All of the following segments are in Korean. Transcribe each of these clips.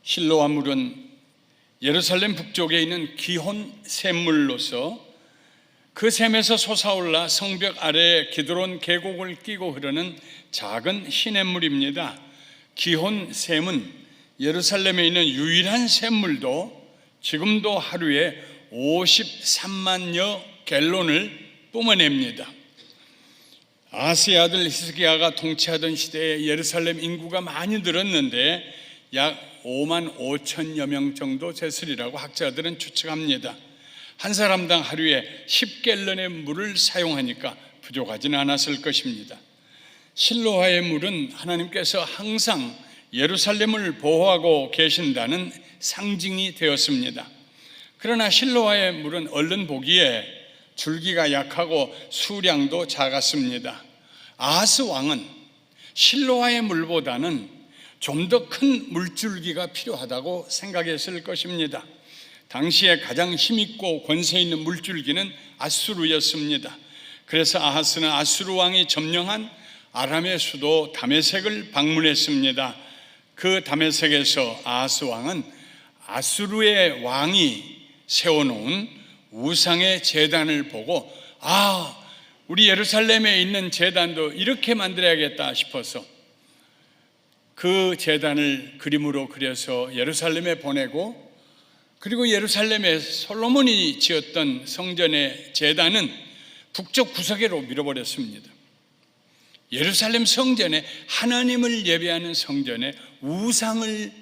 실로암 물은 예루살렘 북쪽에 있는 기혼 샘물로서 그 샘에서 솟아올라 성벽 아래에 기드론 계곡을 끼고 흐르는 작은 시냇물입니다. 기혼 샘은 예루살렘에 있는 유일한 샘물도 지금도 하루에 53만여 갤론을 뿜어냅니다. 아하스의 아들 히스기야가 통치하던 시대에 예루살렘 인구가 많이 늘었는데 약 5만 5천여 명 정도 됐으리라고 학자들은 추측합니다. 한 사람당 하루에 10갤런의 물을 사용하니까 부족하지는 않았을 것입니다. 실로아의 물은 하나님께서 항상 예루살렘을 보호하고 계신다는 상징이 되었습니다. 그러나 실로아의 물은 얼른 보기에 줄기가 약하고 수량도 작았습니다. 아하스 왕은 실로아의 물보다는 좀 더 큰 물줄기가 필요하다고 생각했을 것입니다. 당시에 가장 힘있고 권세 있는 물줄기는 아수르였습니다. 그래서 아하스는 아수르 왕이 점령한 아람의 수도 다메섹을 방문했습니다. 그 다메섹에서 아하스 왕은 아수르의 왕이 세워놓은 우상의 제단을 보고 우리 예루살렘에 있는 제단도 이렇게 만들어야겠다 싶어서 그 제단을 그림으로 그려서 예루살렘에 보내고, 그리고 예루살렘에 솔로몬이 지었던 성전의 제단은 북쪽 구석으로 밀어버렸습니다. 예루살렘 성전에, 하나님을 예배하는 성전에 우상을,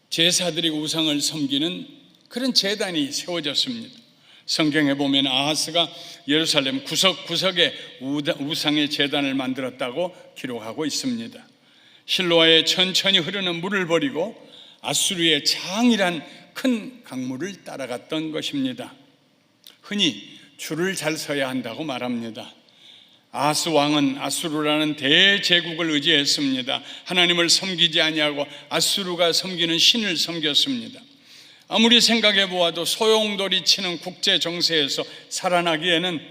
제사들이 우상을 섬기는 그런 제단이 세워졌습니다. 성경에 보면 아하스가 예루살렘 구석구석에 우상의 제단을 만들었다고 기록하고 있습니다. 실로아에 천천히 흐르는 물을 버리고 아수르의 장이란 큰 강물을 따라갔던 것입니다. 흔히 줄을 잘 서야 한다고 말합니다. 아하스 왕은 아수르라는 대제국을 의지했습니다. 하나님을 섬기지 아니하고 아수르가 섬기는 신을 섬겼습니다. 아무리 생각해 보아도 소용돌이 치는 국제 정세에서 살아가기에는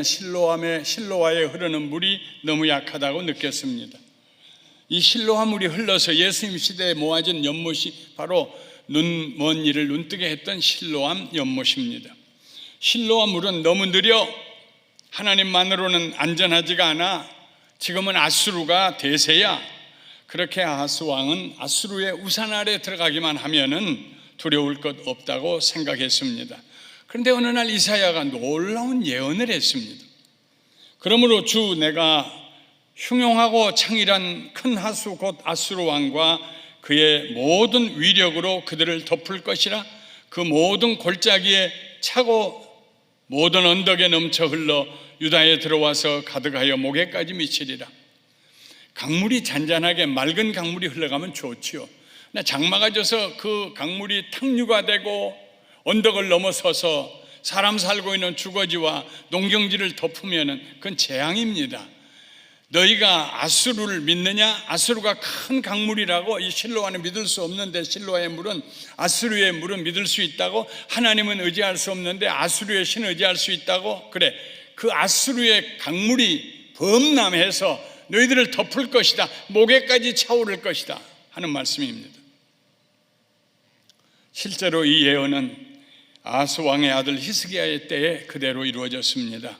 실로아에 흐르는 물이 너무 약하다고 느꼈습니다. 이 실로아 물이 흘러서 예수님 시대에 모아진 연못이 바로 먼 일을 눈뜨게 했던 실로암 연못입니다. 실로아 물은 너무 느려 하나님만으로는 안전하지가 않아 지금은 아수르가 대세야. 그렇게 아하스 왕은 아수르의 우산 아래 들어가기만 하면은 두려울 것 없다고 생각했습니다. 그런데 어느 날 이사야가 놀라운 예언을 했습니다. 그러므로 주 내가 흉용하고 창일한 큰 하수 곧 아수르 왕과 그의 모든 위력으로 그들을 덮을 것이라. 그 모든 골짜기에 차고 모든 언덕에 넘쳐 흘러 유다에 들어와서 가득하여 목에까지 미치리라. 강물이 잔잔하게 맑은 강물이 흘러가면 좋지요. 장마가 져서 그 강물이 탕류가 되고 언덕을 넘어서서 사람 살고 있는 주거지와 농경지를 덮으면 그건 재앙입니다. 너희가 아수르를 믿느냐? 아수르가 큰 강물이라고 이 실로아는 믿을 수 없는데 실로아의 물은, 아수르의 물은 믿을 수 있다고? 하나님은 의지할 수 없는데 아수르의 신을 의지할 수 있다고? 그래, 그 아수르의 강물이 범람해서 너희들을 덮을 것이다, 목에까지 차오를 것이다 하는 말씀입니다. 실제로 이 예언은 아하스 왕의 아들 히스기야의 때에 그대로 이루어졌습니다.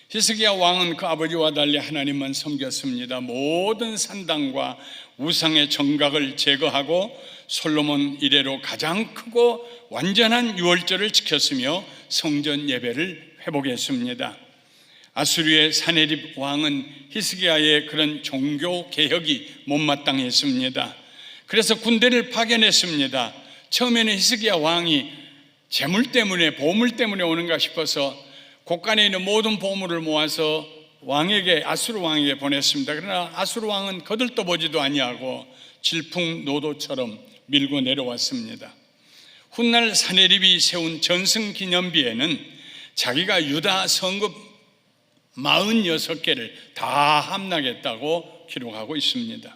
히스기야 왕은 그 아버지와 달리 하나님만 섬겼습니다. 모든 산당과 우상의 정각을 제거하고 솔로몬 이래로 가장 크고 완전한 유월절을 지켰으며 성전 예배를 회복했습니다. 아수르의 사네립 왕은 히스기야의 그런 종교 개혁이 못마땅했습니다. 그래서 군대를 파견했습니다. 처음에는 히스기야 왕이 재물 때문에, 보물 때문에 오는가 싶어서 곳간에 있는 모든 보물을 모아서 아수르 왕에게 보냈습니다. 그러나 아수르 왕은 거들떠보지도 아니하고 질풍노도처럼 밀고 내려왔습니다. 훗날 사네립이 세운 전승기념비에는 자기가 유다 성읍 46개를 다 함락했다고 기록하고 있습니다.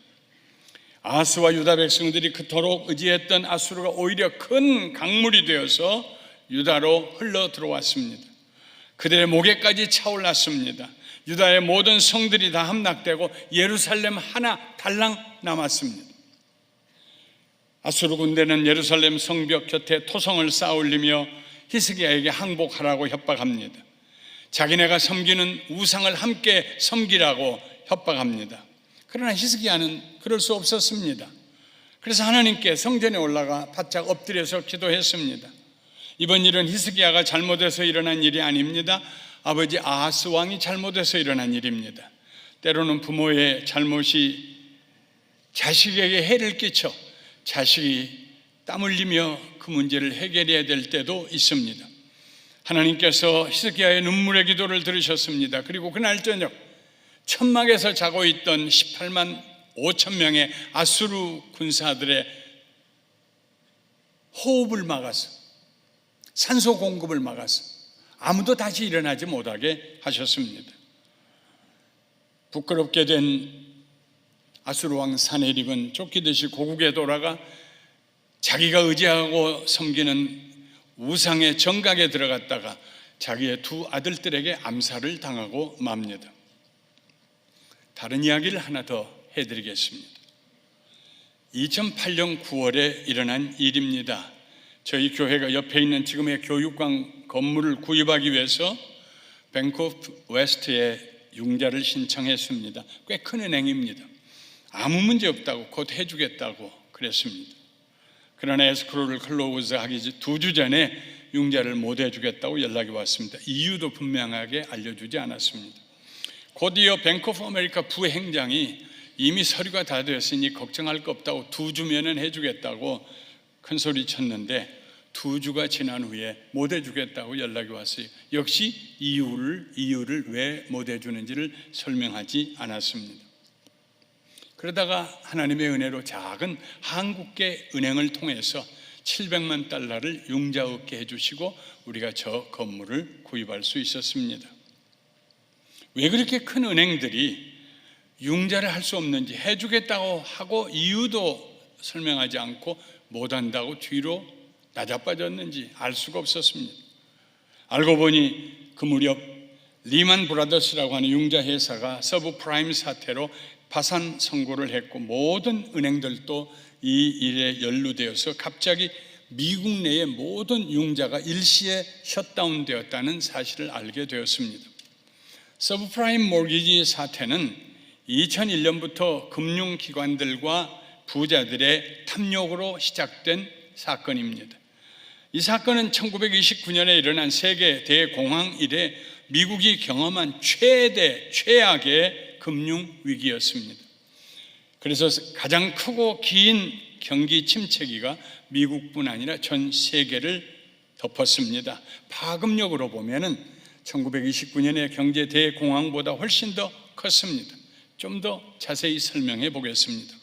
아하스와 유다 백성들이 그토록 의지했던 아수르가 오히려 큰 강물이 되어서 유다로 흘러 들어왔습니다. 그들의 목에까지 차올랐습니다. 유다의 모든 성들이 다 함락되고 예루살렘 하나 달랑 남았습니다. 아수르 군대는 예루살렘 성벽 곁에 토성을 쌓아올리며 히스기야에게 항복하라고 협박합니다. 자기네가 섬기는 우상을 함께 섬기라고 협박합니다. 그러나 히스기야는 그럴 수 없었습니다. 그래서 하나님께 성전에 올라가 바짝 엎드려서 기도했습니다. 이번 일은 히스기야가 잘못해서 일어난 일이 아닙니다. 아버지 아하스 왕이 잘못해서 일어난 일입니다. 때로는 부모의 잘못이 자식에게 해를 끼쳐 자식이 땀 흘리며 그 문제를 해결해야 될 때도 있습니다. 하나님께서 히스기야의 눈물의 기도를 들으셨습니다. 그리고 그날 저녁 천막에서 자고 있던 18만 5천 명의 아수르 군사들의 호흡을 막아서, 산소 공급을 막아서 아무도 다시 일어나지 못하게 하셨습니다. 부끄럽게 된 아수르 왕 사네립은 쫓기듯이 고국에 돌아가 자기가 의지하고 섬기는 우상의 정각에 들어갔다가 자기의 두 아들들에게 암살을 당하고 맙니다. 다른 이야기를 하나 더 해드리겠습니다. 2008년 9월에 일어난 일입니다. 저희 교회가 옆에 있는 지금의 교육관 건물을 구입하기 위해서 뱅크 오브 웨스트에 융자를 신청했습니다. 꽤 큰 은행입니다. 아무 문제 없다고 곧 해주겠다고 그랬습니다. 그러나 에스크로를 클로즈 하기 2주 전에 융자를 못 해주겠다고 연락이 왔습니다. 이유도 분명하게 알려주지 않았습니다. 곧이어 뱅크 오브 아메리카 부행장이 이미 서류가 다 되었으니 걱정할 거 없다고 2주면은 해주겠다고 큰 소리 쳤는데 2주가 지난 후에 못 해주겠다고 연락이 왔어요. 역시 이유를 왜 못 해주는지를 설명하지 않았습니다. 그러다가 하나님의 은혜로 작은 한국계 은행을 통해서 700만 달러를 융자 얻게 해주시고 우리가 저 건물을 구입할 수 있었습니다. 왜 그렇게 큰 은행들이 융자를 할 수 없는지, 해주겠다고 하고 이유도 설명하지 않고 못한다고 뒤로 나자빠졌는지 알 수가 없었습니다. 알고 보니 그 무렵 리만 브라더스라고 하는 융자 회사가 서브프라임 사태로 파산 선고를 했고 모든 은행들도 이 일에 연루되어서 갑자기 미국 내의 모든 융자가 일시에 셧다운되었다는 사실을 알게 되었습니다. 서브프라임 모기지 사태는 2001년부터 금융기관들과 부자들의 탐욕으로 시작된 사건입니다. 이 사건은 1929년에 일어난 세계 대공황 이래 미국이 경험한 최악의 금융위기였습니다. 그래서 가장 크고 긴 경기 침체기가 미국뿐 아니라 전 세계를 덮었습니다. 파급력으로 보면은 1929년의 경제 대공황보다 훨씬 더 컸습니다. 좀 더 자세히 설명해 보겠습니다.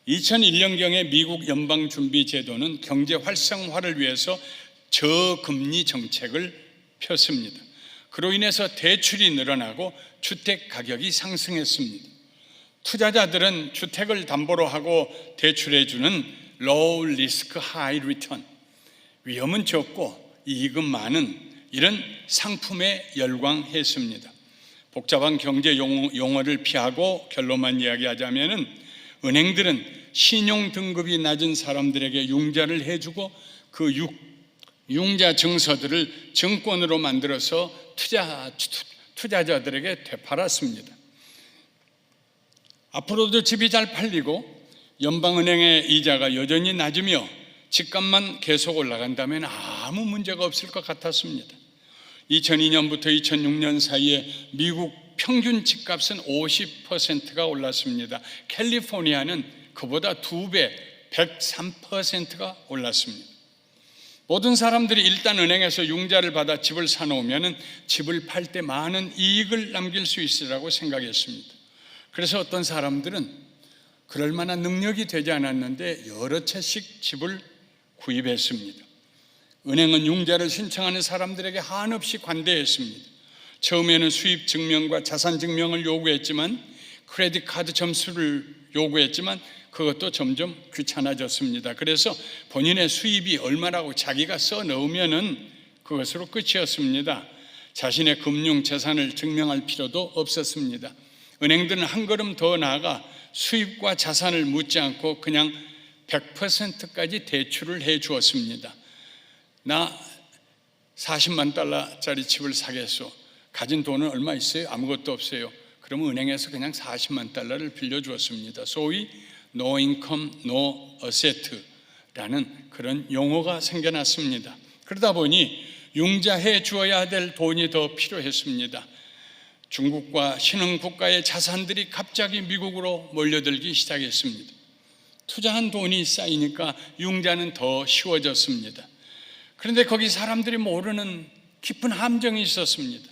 2001년경에 미국 연방준비제도는 경제 활성화를 위해서 저금리 정책을 폈습니다. 그로 인해서 대출이 늘어나고 주택 가격이 상승했습니다. 투자자들은 주택을 담보로 하고 대출해주는 low risk, high return, 위험은 적고 이익은 많은 이런 상품에 열광했습니다. 복잡한 경제 용어를 피하고 결론만 이야기하자면 은행들은 신용 등급이 낮은 사람들에게 융자를 해주고 그 융자 증서들을 증권으로 만들어서 투자자들에게 되팔았습니다. 앞으로도 집이 잘 팔리고 연방은행의 이자가 여전히 낮으며 집값만 계속 올라간다면 아무 문제가 없을 것 같았습니다. 2002년부터 2006년 사이에 미국 평균 집값은 50%가 올랐습니다. 캘리포니아는 그보다 2배, 103%가 올랐습니다. 모든 사람들이 일단 은행에서 융자를 받아 집을 사놓으면 집을 팔 때 많은 이익을 남길 수 있으라고 생각했습니다. 그래서 어떤 사람들은 그럴 만한 능력이 되지 않았는데 여러 채씩 집을 구입했습니다. 은행은 융자를 신청하는 사람들에게 한없이 관대했습니다. 처음에는 수입 증명과 자산 증명을 요구했지만 크레딧 카드 점수를 요구했지만 그것도 점점 귀찮아졌습니다. 그래서 본인의 수입이 얼마라고 자기가 써 넣으면은 그것으로 끝이었습니다. 자신의 금융 재산을 증명할 필요도 없었습니다. 은행들은 한 걸음 더 나아가 수입과 자산을 묻지 않고 그냥 100%까지 대출을 해 주었습니다. 나 40만 달러짜리 집을 사겠소. 가진 돈은 얼마 있어요? 아무것도 없어요. 그러면 은행에서 그냥 40만 달러를 빌려주었습니다. 소위 No income, no asset라는 그런 용어가 생겨났습니다. 그러다 보니 융자해 주어야 될 돈이 더 필요했습니다. 중국과 신흥국가의 자산들이 갑자기 미국으로 몰려들기 시작했습니다. 투자한 돈이 쌓이니까 융자는 더 쉬워졌습니다. 그런데 거기 사람들이 모르는 깊은 함정이 있었습니다.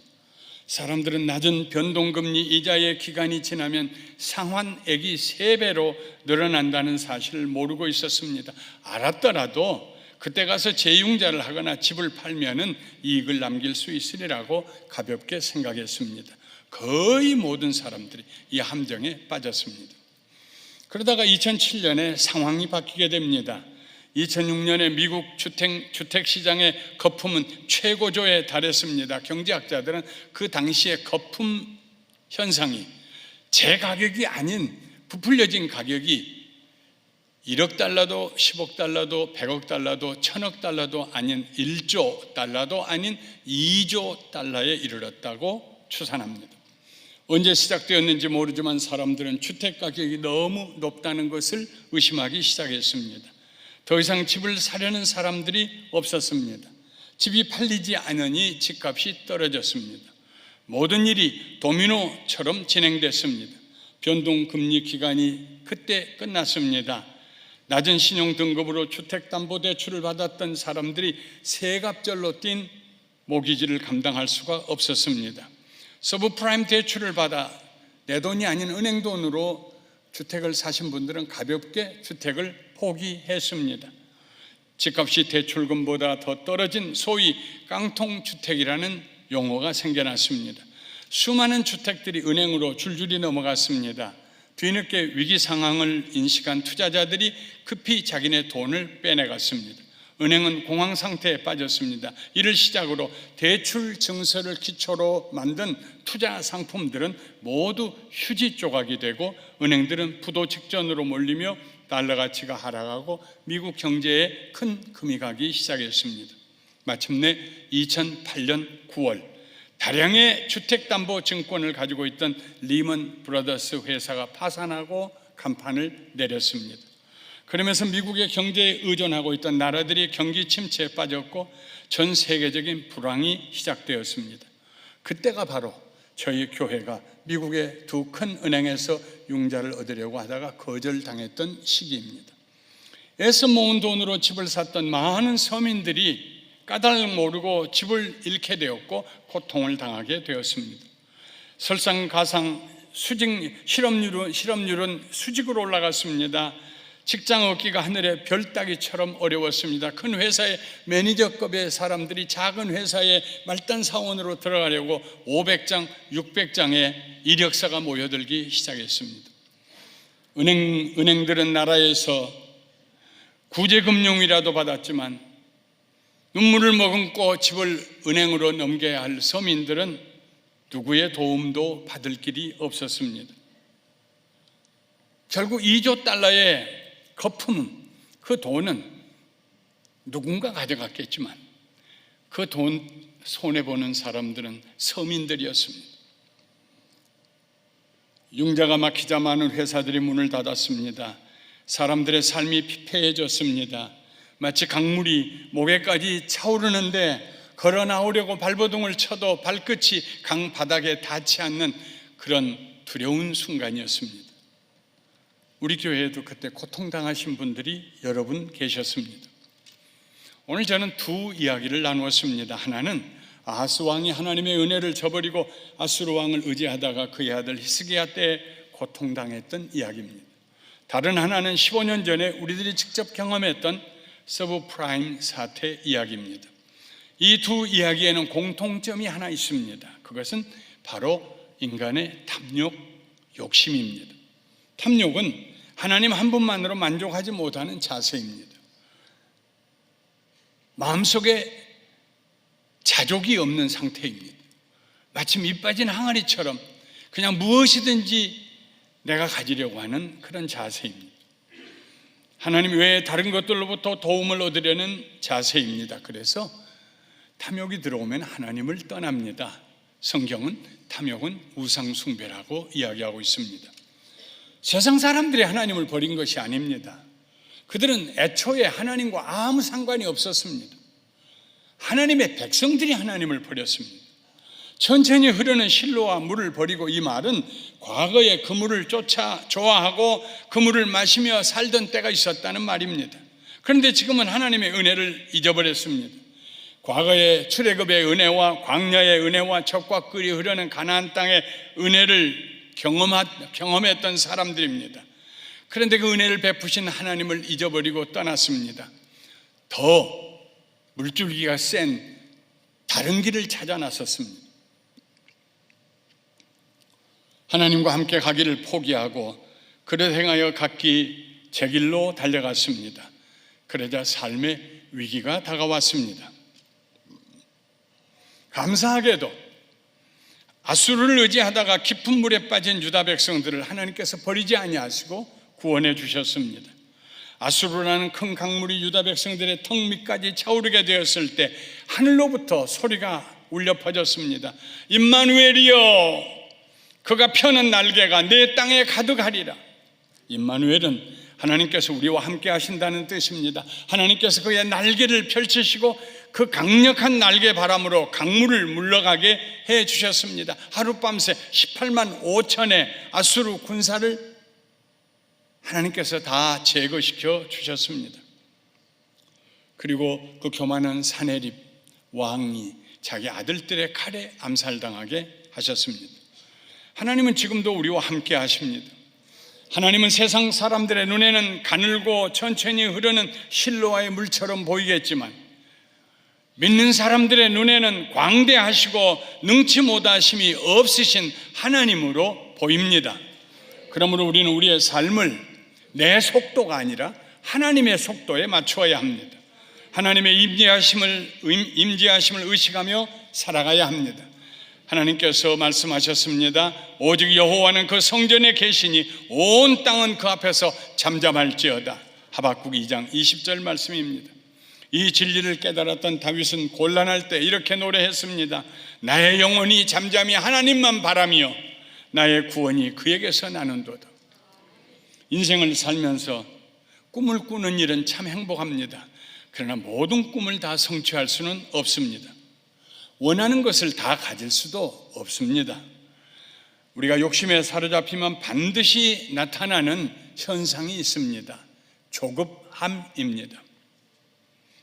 사람들은 낮은 변동금리 이자의 기간이 지나면 상환액이 3배로 늘어난다는 사실을 모르고 있었습니다. 알았더라도 그때 가서 재융자를 하거나 집을 팔면은 이익을 남길 수 있으리라고 가볍게 생각했습니다. 거의 모든 사람들이 이 함정에 빠졌습니다. 그러다가 2007년에 상황이 바뀌게 됩니다. 2006년에 미국 주택시장의 거품은 최고조에 달했습니다. 경제학자들은 그 당시의 거품 현상이 제 가격이 아닌 부풀려진 가격이 1억 달러도 10억 달러도 100억 달러도 1000억 달러도 아닌 1조 달러도 아닌 2조 달러에 이르렀다고 추산합니다. 언제 시작되었는지 모르지만 사람들은 주택 가격이 너무 높다는 것을 의심하기 시작했습니다. 더 이상 집을 사려는 사람들이 없었습니다. 집이 팔리지 않으니 집값이 떨어졌습니다. 모든 일이 도미노처럼 진행됐습니다. 변동금리 기간이 그때 끝났습니다. 낮은 신용등급으로 주택담보대출을 받았던 사람들이 세갑절로 뛴 모기지를 감당할 수가 없었습니다. 서브프라임 대출을 받아 내 돈이 아닌 은행 돈으로 주택을 사신 분들은 가볍게 주택을 포기했습니다. 집값이 대출금보다 더 떨어진 소위 깡통주택이라는 용어가 생겨났습니다. 수많은 주택들이 은행으로 줄줄이 넘어갔습니다. 뒤늦게 위기 상황을 인식한 투자자들이 급히 자기네 돈을 빼내갔습니다. 은행은 공황 상태에 빠졌습니다. 이를 시작으로 대출 증서를 기초로 만든 투자 상품들은 모두 휴지 조각이 되고 은행들은 부도 직전으로 몰리며 달러 가치가 하락하고 미국 경제에 큰 금이 가기 시작했습니다. 마침내 2008년 9월 다량의 주택담보증권을 가지고 있던 리먼 브라더스 회사가 파산하고 간판을 내렸습니다. 그러면서 미국의 경제에 의존하고 있던 나라들이 경기 침체에 빠졌고 전 세계적인 불황이 시작되었습니다. 그때가 바로 저희 교회가 미국의 두 큰 은행에서 융자를 얻으려고 하다가 거절당했던 시기입니다. 애써 모은 돈으로 집을 샀던 많은 서민들이 까닭을 모르고 집을 잃게 되었고 고통을 당하게 되었습니다. 설상가상 실업률은 수직으로 올라갔습니다. 직장 얻기가 하늘의 별 따기처럼 어려웠습니다. 큰 회사의 매니저급의 사람들이 작은 회사의 말단 사원으로 들어가려고 500장, 600장의 이력서가 모여들기 시작했습니다. 은행들은 나라에서 구제금융이라도 받았지만 눈물을 머금고 집을 은행으로 넘겨야 할 서민들은 누구의 도움도 받을 길이 없었습니다. 결국 2조 달러의 거품은, 그 돈은 누군가 가져갔겠지만 그 돈 손해보는 사람들은 서민들이었습니다. 융자가 막히자 많은 회사들이 문을 닫았습니다. 사람들의 삶이 피폐해졌습니다. 마치 강물이 목에까지 차오르는데 걸어 나오려고 발버둥을 쳐도 발끝이 강 바닥에 닿지 않는 그런 두려운 순간이었습니다. 우리 교회에도 그때 고통당하신 분들이 여러분 계셨습니다. 오늘 저는 두 이야기를 나누었습니다. 하나는 아하스 왕이 하나님의 은혜를 저버리고 아수르 왕을 의지하다가 그의 아들 히스기야 때 고통당했던 이야기입니다. 다른 하나는 15년 전에 우리들이 직접 경험했던 서브프라임 사태 이야기입니다. 이 두 이야기에는 공통점이 하나 있습니다. 그것은 바로 인간의 탐욕, 욕심입니다. 탐욕은 하나님 한 분만으로 만족하지 못하는 자세입니다. 마음속에 자족이 없는 상태입니다. 마치 밑 빠진 항아리처럼 그냥 무엇이든지 내가 가지려고 하는 그런 자세입니다. 하나님 외에 다른 것들로부터 도움을 얻으려는 자세입니다. 그래서 탐욕이 들어오면 하나님을 떠납니다. 성경은 탐욕은 우상숭배라고 이야기하고 있습니다. 세상 사람들이 하나님을 버린 것이 아닙니다. 그들은 애초에 하나님과 아무 상관이 없었습니다. 하나님의 백성들이 하나님을 버렸습니다. 천천히 흐르는 실로와 물을 버리고, 이 말은 과거에 그 물을 좋아하고 그 물을 마시며 살던 때가 있었다는 말입니다. 그런데 지금은 하나님의 은혜를 잊어버렸습니다. 과거에 출애굽의 은혜와 광야의 은혜와 젖과 꿀이 흐르는 가나안 땅의 은혜를 경험했던 사람들입니다. 그런데 그 은혜를 베푸신 하나님을 잊어버리고 떠났습니다. 더 물줄기가 센 다른 길을 찾아 나섰습니다. 하나님과 함께 가기를 포기하고 그릇 행하여 각기 제 길로 달려갔습니다. 그러자 삶의 위기가 다가왔습니다. 감사하게도 아수르를 의지하다가 깊은 물에 빠진 유다 백성들을 하나님께서 버리지 아니하시고 구원해 주셨습니다. 아수르라는 큰 강물이 유다 백성들의 턱 밑까지 차오르게 되었을 때 하늘로부터 소리가 울려 퍼졌습니다. 임마누엘이여, 그가 펴는 날개가 내 땅에 가득하리라. 임마누엘은 하나님께서 우리와 함께 하신다는 뜻입니다. 하나님께서 그의 날개를 펼치시고 그 강력한 날개 바람으로 강물을 물러가게 해 주셨습니다. 하룻밤새 18만 5천의 아수르 군사를 하나님께서 다 제거시켜 주셨습니다. 그리고 그 교만한 사내립 왕이 자기 아들들의 칼에 암살당하게 하셨습니다. 하나님은 지금도 우리와 함께 하십니다. 하나님은 세상 사람들의 눈에는 가늘고 천천히 흐르는 실로와의 물처럼 보이겠지만 믿는 사람들의 눈에는 광대하시고 능치 못하심이 없으신 하나님으로 보입니다. 그러므로 우리는 우리의 삶을 내 속도가 아니라 하나님의 속도에 맞추어야 합니다. 하나님의 임재하심을 의식하며 살아가야 합니다. 하나님께서 말씀하셨습니다. 오직 여호와는 그 성전에 계시니 온 땅은 그 앞에서 잠잠할지어다. 하박국 2장 20절 말씀입니다. 이 진리를 깨달았던 다윗은 곤란할 때 이렇게 노래했습니다. 나의 영혼이 잠잠히 하나님만 바라며 나의 구원이 그에게서 나는도다. 인생을 살면서 꿈을 꾸는 일은 참 행복합니다. 그러나 모든 꿈을 다 성취할 수는 없습니다. 원하는 것을 다 가질 수도 없습니다. 우리가 욕심에 사로잡히면 반드시 나타나는 현상이 있습니다. 조급함입니다.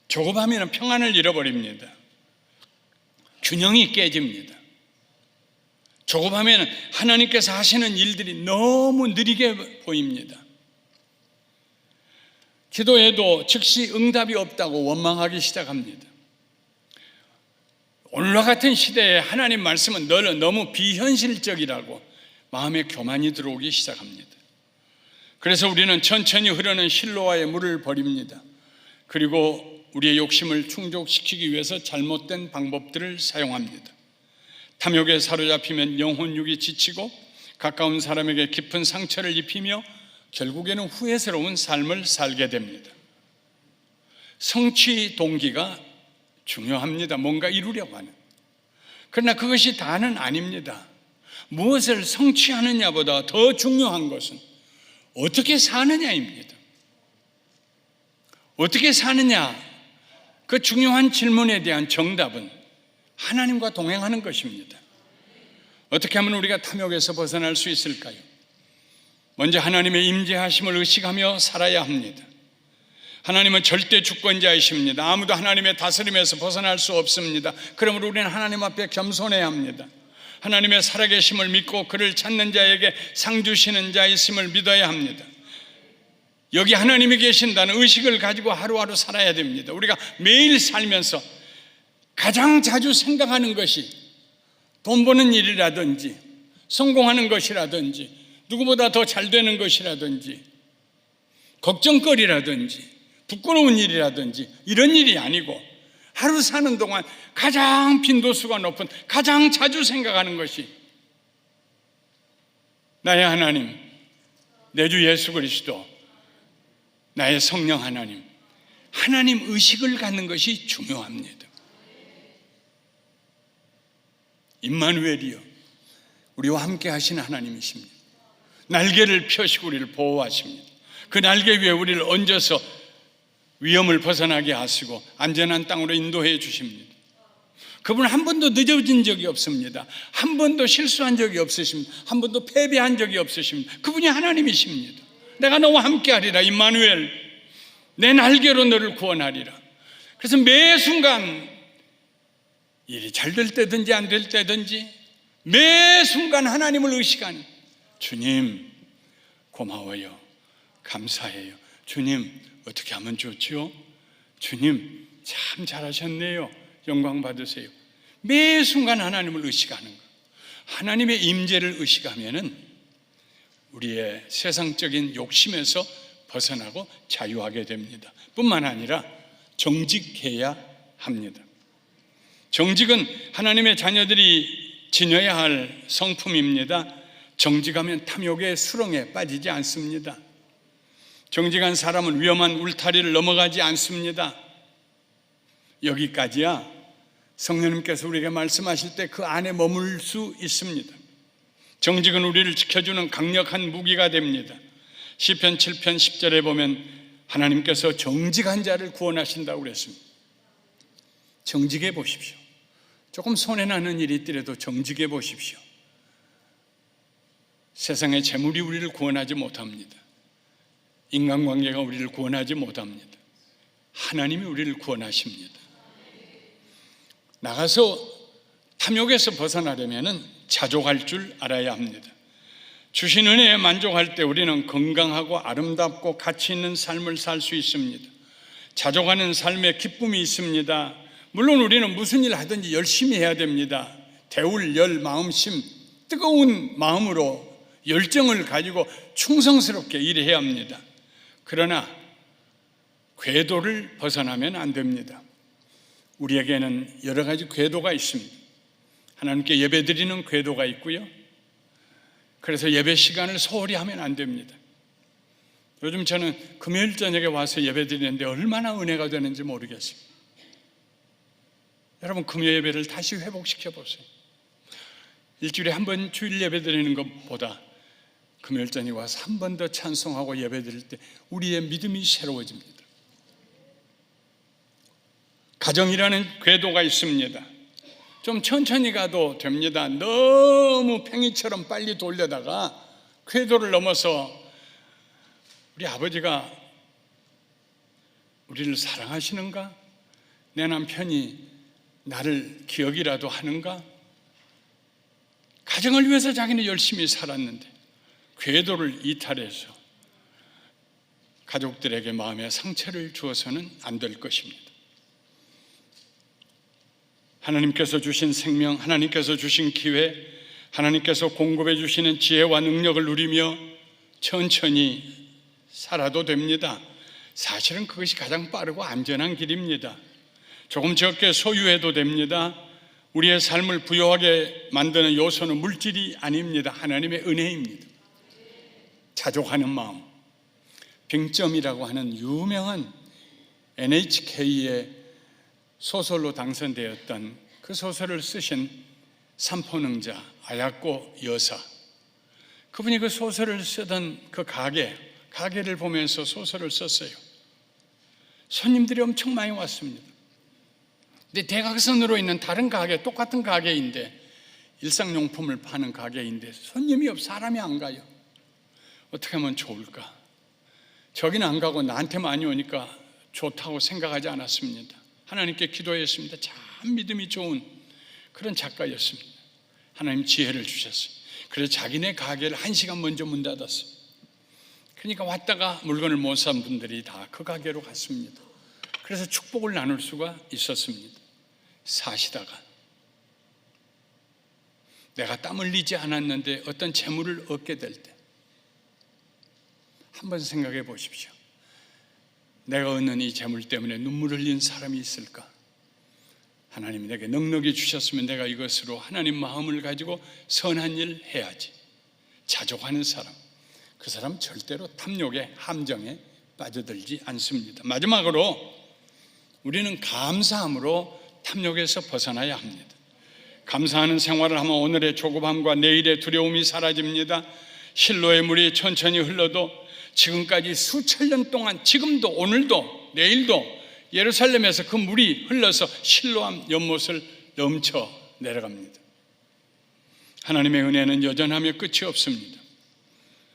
조급하면 평안을 잃어버립니다. 균형이 깨집니다. 조급하면 하나님께서 하시는 일들이 너무 느리게 보입니다. 기도해도 즉시 응답이 없다고 원망하기 시작합니다. 오늘과 같은 시대에 하나님 말씀은 너무 비현실적이라고 마음에 교만이 들어오기 시작합니다. 그래서 우리는 천천히 흐르는 실로와의 물을 버립니다. 그리고 우리의 욕심을 충족시키기 위해서 잘못된 방법들을 사용합니다. 탐욕에 사로잡히면 영혼육이 지치고 가까운 사람에게 깊은 상처를 입히며 결국에는 후회스러운 삶을 살게 됩니다. 성취 동기가 중요합니다. 뭔가 이루려고 하는. 그러나 그것이 다는 아닙니다. 무엇을 성취하느냐보다 더 중요한 것은 어떻게 사느냐입니다. 어떻게 사느냐, 그 중요한 질문에 대한 정답은 하나님과 동행하는 것입니다. 어떻게 하면 우리가 탐욕에서 벗어날 수 있을까요? 먼저 하나님의 임재하심을 의식하며 살아야 합니다. 하나님은 절대 주권자이십니다. 아무도 하나님의 다스림에서 벗어날 수 없습니다. 그러므로 우리는 하나님 앞에 겸손해야 합니다. 하나님의 살아계심을 믿고 그를 찾는 자에게 상 주시는 자이심을 믿어야 합니다. 여기 하나님이 계신다는 의식을 가지고 하루하루 살아야 됩니다. 우리가 매일 살면서 가장 자주 생각하는 것이 돈 버는 일이라든지 성공하는 것이라든지 누구보다 더 잘 되는 것이라든지 걱정거리라든지 부끄러운 일이라든지 이런 일이 아니고 하루 사는 동안 가장 빈도수가 높은 가장 자주 생각하는 것이 나의 하나님, 내 주 예수 그리스도, 나의 성령 하나님, 하나님 의식을 갖는 것이 중요합니다. 임마누엘이요, 우리와 함께 하신 하나님이십니다. 날개를 펴시고 우리를 보호하십니다. 그 날개 위에 우리를 얹어서 위험을 벗어나게 하시고 안전한 땅으로 인도해 주십니다. 그분은 한 번도 늦어진 적이 없습니다. 한 번도 실수한 적이 없으십니다. 한 번도 패배한 적이 없으십니다. 그분이 하나님이십니다. 내가 너와 함께 하리라. 임마누엘, 내 날개로 너를 구원하리라. 그래서 매 순간 일이 잘 될 때든지 안 될 때든지 매 순간 하나님을 의식하는, 주님 고마워요, 감사해요, 주님 어떻게 하면 좋지요, 주님 참 잘하셨네요, 영광 받으세요. 매 순간 하나님을 의식하는 것, 하나님의 임재를 의식하면은 우리의 세상적인 욕심에서 벗어나고 자유하게 됩니다. 뿐만 아니라 정직해야 합니다. 정직은 하나님의 자녀들이 지녀야 할 성품입니다. 정직하면 탐욕의 수렁에 빠지지 않습니다. 정직한 사람은 위험한 울타리를 넘어가지 않습니다. 여기까지야 성령님께서 우리에게 말씀하실 때 그 안에 머물 수 있습니다. 정직은 우리를 지켜주는 강력한 무기가 됩니다. 시편 7편 10절에 보면 하나님께서 정직한 자를 구원하신다고 그랬습니다. 정직해 보십시오. 조금 손해나는 일이 있더라도 정직해 보십시오. 세상의 재물이 우리를 구원하지 못합니다. 인간관계가 우리를 구원하지 못합니다. 하나님이 우리를 구원하십니다. 나가서 탐욕에서 벗어나려면 자족할 줄 알아야 합니다. 주신 은혜에 만족할 때 우리는 건강하고 아름답고 가치 있는 삶을 살 수 있습니다. 자족하는 삶에 기쁨이 있습니다. 물론 우리는 무슨 일 하든지 열심히 해야 됩니다. 대울 열 마음심, 뜨거운 마음으로 열정을 가지고 충성스럽게 일해야 합니다. 그러나 궤도를 벗어나면 안 됩니다. 우리에게는 여러 가지 궤도가 있습니다. 하나님께 예배드리는 궤도가 있고요. 그래서 예배 시간을 소홀히 하면 안 됩니다. 요즘 저는 금요일 저녁에 와서 예배드리는데 얼마나 은혜가 되는지 모르겠어요. 여러분, 금요 예배를 다시 회복시켜 보세요. 일주일에 한 번 주일 예배 드리는 것보다 금요일 저녁에 와서 한 번 더 찬송하고 예배 드릴 때 우리의 믿음이 새로워집니다. 가정이라는 궤도가 있습니다. 좀 천천히 가도 됩니다. 너무 팽이처럼 빨리 돌려다가 궤도를 넘어서 우리 아버지가 우리를 사랑하시는가? 내 남편이 나를 기억이라도 하는가? 가정을 위해서 자기는 열심히 살았는데 궤도를 이탈해서 가족들에게 마음의 상처를 주어서는 안 될 것입니다. 하나님께서 주신 생명, 하나님께서 주신 기회, 하나님께서 공급해 주시는 지혜와 능력을 누리며 천천히 살아도 됩니다. 사실은 그것이 가장 빠르고 안전한 길입니다. 조금 적게 소유해도 됩니다. 우리의 삶을 부유하게 만드는 요소는 물질이 아닙니다. 하나님의 은혜입니다. 자족하는 마음. 빙점이라고 하는 유명한 NHK의 소설로 당선되었던 그 소설을 쓰신 삼포능자 아야코 여사, 그분이 그 소설을 쓰던 그 가게를 보면서 소설을 썼어요. 손님들이 엄청 많이 왔습니다. 근데 대각선으로 있는 다른 가게, 똑같은 가게인데, 일상용품을 파는 가게인데 손님이 없어, 사람이 안 가요. 어떻게 하면 좋을까? 저기는 안 가고 나한테 많이 오니까 좋다고 생각하지 않았습니다. 하나님께 기도했습니다. 참 믿음이 좋은 그런 작가였습니다. 하나님 지혜를 주셨어요. 그래서 자기네 가게를 1시간 먼저 문 닫았어요. 그러니까 왔다가 물건을 못 산 분들이 다 그 가게로 갔습니다. 그래서 축복을 나눌 수가 있었습니다. 사시다가 내가 땀 흘리지 않았는데 어떤 재물을 얻게 될 때 한번 생각해 보십시오. 내가 얻는 이 재물 때문에 눈물을 흘린 사람이 있을까? 하나님이 내게 넉넉히 주셨으면 내가 이것으로 하나님 마음을 가지고 선한 일 해야지. 자족하는 사람, 그 사람 절대로 탐욕의 함정에 빠져들지 않습니다. 마지막으로 우리는 감사함으로 탐욕에서 벗어나야 합니다. 감사하는 생활을 하면 오늘의 조급함과 내일의 두려움이 사라집니다. 실로의 물이 천천히 흘러도 지금까지 수천 년 동안, 지금도 오늘도 내일도 예루살렘에서 그 물이 흘러서 실로암 연못을 넘쳐 내려갑니다. 하나님의 은혜는 여전하며 끝이 없습니다.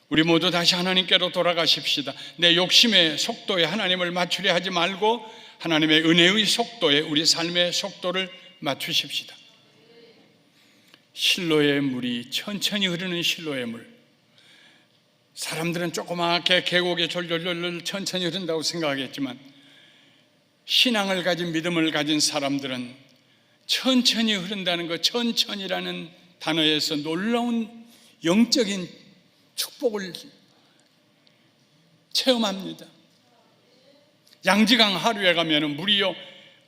우리 모두 다시 하나님께로 돌아가십시다. 내 욕심의 속도에 하나님을 맞추려 하지 말고 하나님의 은혜의 속도에 우리 삶의 속도를 맞추십시다. 실로의 물이 천천히 흐르는 실로의 물, 사람들은 조그맣게 계곡에 졸졸졸 천천히 흐른다고 생각하겠지만 신앙을 가진, 믿음을 가진 사람들은 천천히 흐른다는 것, 천천히라는 단어에서 놀라운 영적인 축복을 체험합니다. 양지강 하류에 가면 물이요,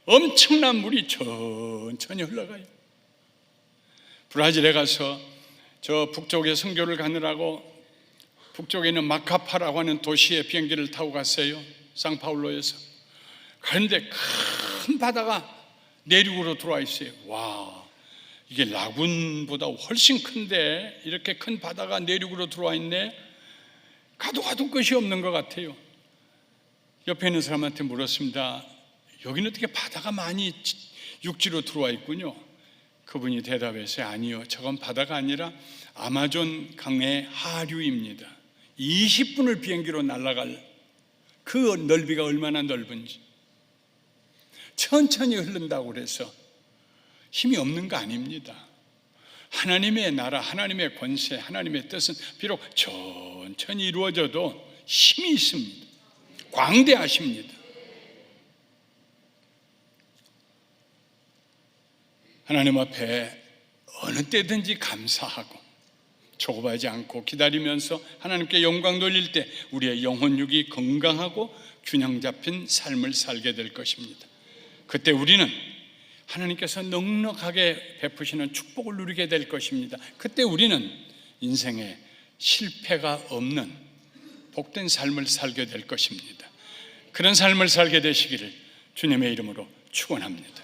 엄청난 물이 천천히 흘러가요. 브라질에 가서 저 북쪽에 선교를 가느라고 북쪽에 있는 마카파라고 하는 도시에 비행기를 타고 갔어요. 상파울로에서. 그런데 큰 바다가 내륙으로 들어와 있어요. 와, 이게 라군보다 훨씬 큰데 이렇게 큰 바다가 내륙으로 들어와 있네. 가도 끝이 없는 것 같아요. 옆에 있는 사람한테 물었습니다. 여기는 어떻게 바다가 많이 육지로 들어와 있군요. 그분이 대답했어요. 아니요, 저건 바다가 아니라 아마존 강의 하류입니다. 20분을 비행기로 날아갈 그 넓이가 얼마나 넓은지. 천천히 흐른다고 그래서 힘이 없는 거 아닙니다. 하나님의 나라, 하나님의 권세, 하나님의 뜻은 비록 천천히 이루어져도 힘이 있습니다. 광대하십니다. 하나님 앞에 어느 때든지 감사하고 조급하지 않고 기다리면서 하나님께 영광 돌릴 때 우리의 영혼육이 건강하고 균형 잡힌 삶을 살게 될 것입니다. 그때 우리는 하나님께서 넉넉하게 베푸시는 축복을 누리게 될 것입니다. 그때 우리는 인생에 실패가 없는 복된 삶을 살게 될 것입니다. 그런 삶을 살게 되시기를 주님의 이름으로 축원합니다.